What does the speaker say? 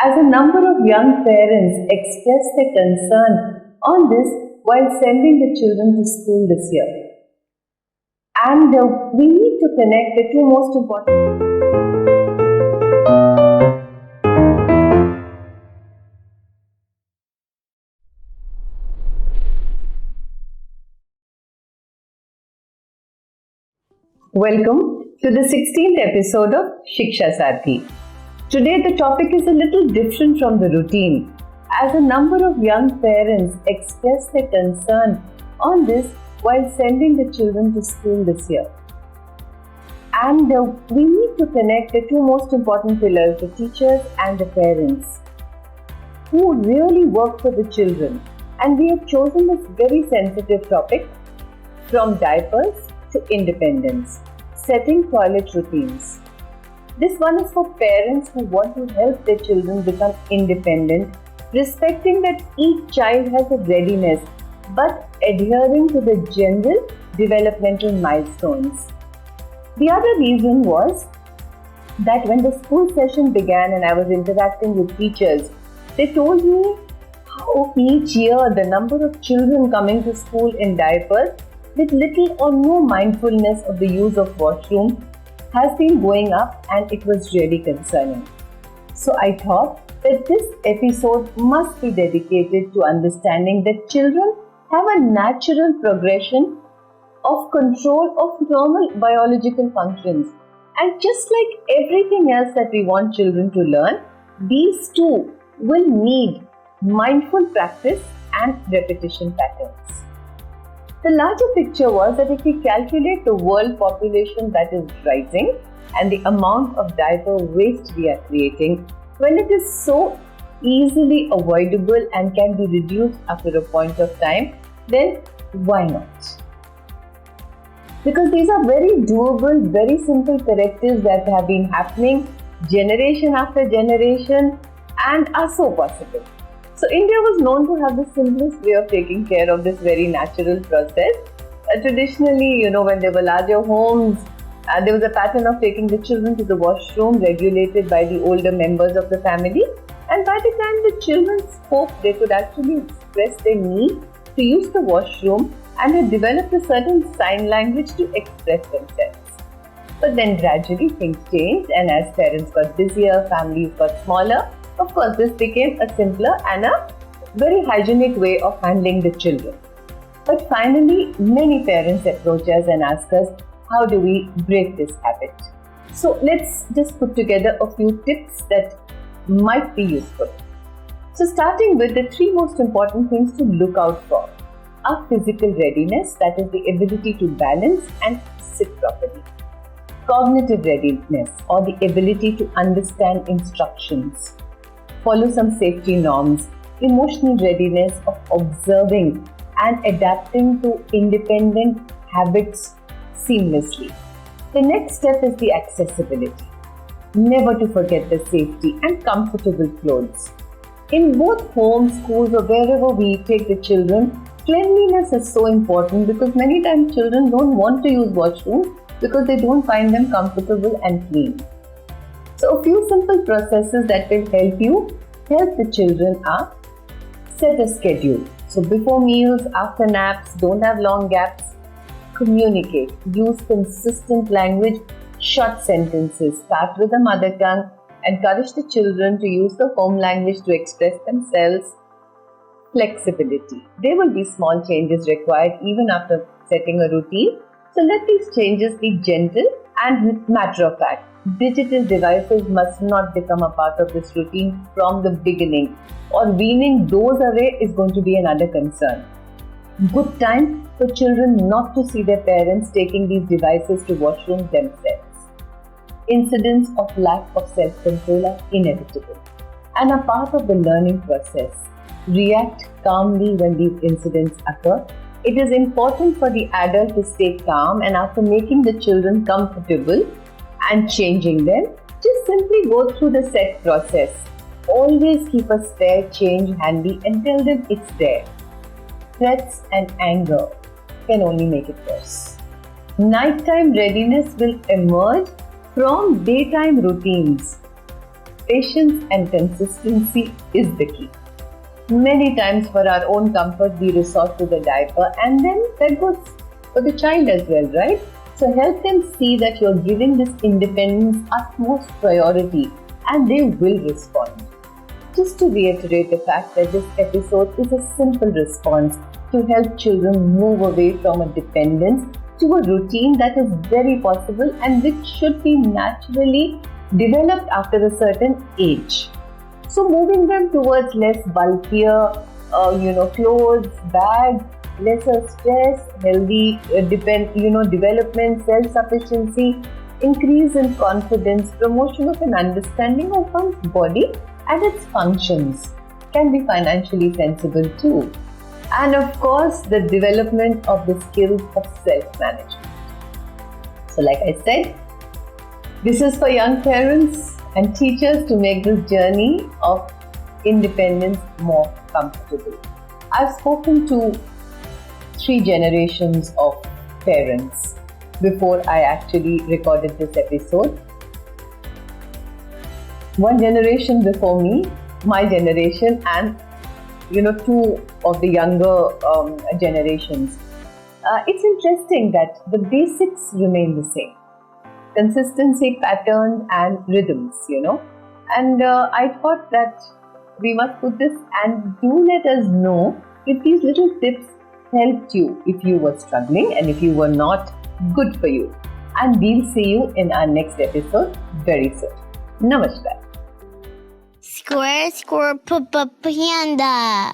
as a number of young parents express their concern on this while sending the children to school this year. And we need to connect the two most important. Welcome to the 16th episode of Shiksha Sarathi. Today the topic is a little different from the routine, as a number of young parents express their concern on this while sending the children to school this year. And we need to connect the two most important pillars, the teachers and the parents, who really work for the children. And we have chosen this very sensitive topic, from diapers to independence, setting toilet routines. This one is for parents who want to help their children become independent, respecting that each child has a readiness, but adhering to the general developmental milestones. The other reason was that when the school session began and I was interacting with teachers, they told me how each year the number of children coming to school in diapers with little or no mindfulness of the use of washroom has been going up, and it was really concerning. So I thought that this episode must be dedicated to understanding that children have a natural progression of control of normal biological functions. And just like everything else that we want children to learn, these too will need mindful practice and repetition patterns. The larger picture was that if we calculate the world population that is rising and the amount of diaper waste we are creating, when it is so easily avoidable and can be reduced after a point of time, then why not? Because these are very doable, very simple correctives that have been happening generation after generation and are so possible. So India was known to have the simplest way of taking care of this very natural process. Traditionally, when there were larger homes, there was a pattern of taking the children to the washroom regulated by the older members of the family. And by the time the children spoke, they could actually express their need to use the washroom and had developed a certain sign language to express themselves. But then gradually things changed, and as parents got busier, families got smaller, of course, this became a simpler and a very hygienic way of handling the children. But finally, many parents approach us and ask us, how do we break this habit? So let's just put together a few tips that might be useful. So starting with the three most important things to look out for are physical readiness, that is the ability to balance and sit properly. Cognitive readiness, or the ability to understand instructions, follow some safety norms, emotional readiness of observing and adapting to independent habits seamlessly. The next step is the accessibility. Never to forget the safety and comfortable clothes. In both home, schools, or wherever we take the children, cleanliness is so important because many times children don't want to use washrooms because they don't find them comfortable and clean. So a few simple processes that will help the children are: set a schedule. So before meals, after naps, don't have long gaps. Communicate. Use consistent language, short sentences. Start with the mother tongue. Encourage the children to use the home language to express themselves. Flexibility. There will be small changes required even after setting a routine. So let these changes be gentle and matter of fact. Digital devices must not become a part of this routine from the beginning, or weaning those away is going to be another concern. Good time for children not to see their parents taking these devices to washrooms themselves. Incidents of lack of self-control are inevitable and a part of the learning process. React calmly when these incidents occur. It is important for the adult to stay calm, and after making the children comfortable and changing them, just simply go through the set process. Always keep a spare change handy and tell them it's there. Threats and anger can only make it worse. Nighttime readiness will emerge from daytime routines. patience and consistency is the key. Many times for our own comfort, we resort to the diaper, and then that goes for the child as well, right? So help them see that you're giving this independence utmost priority and they will respond. Just to reiterate the fact that this episode is a simple response to help children move away from a dependence to a routine that is very possible and which should be naturally developed after a certain age. So moving them towards less bulkier, clothes, bags, lesser stress, healthy development, self-sufficiency, increase in confidence, promotion of an understanding of one's body and its functions can be financially sensible too. And of course, the development of the skills of self-management. So like I said, this is for young parents and teachers to make this journey of independence more comfortable. I've spoken to 3 generations of parents before I actually recorded this episode. One generation before me, my generation, and 2 of the younger generations. It's interesting that the basics remain the same. Consistency, patterns and rhythms, And I thought that we must put this and do let us know if these little tips helped you, if you were struggling and if you were not good for you. And we'll see you in our next episode very soon. Namaskar. Square, square, panda.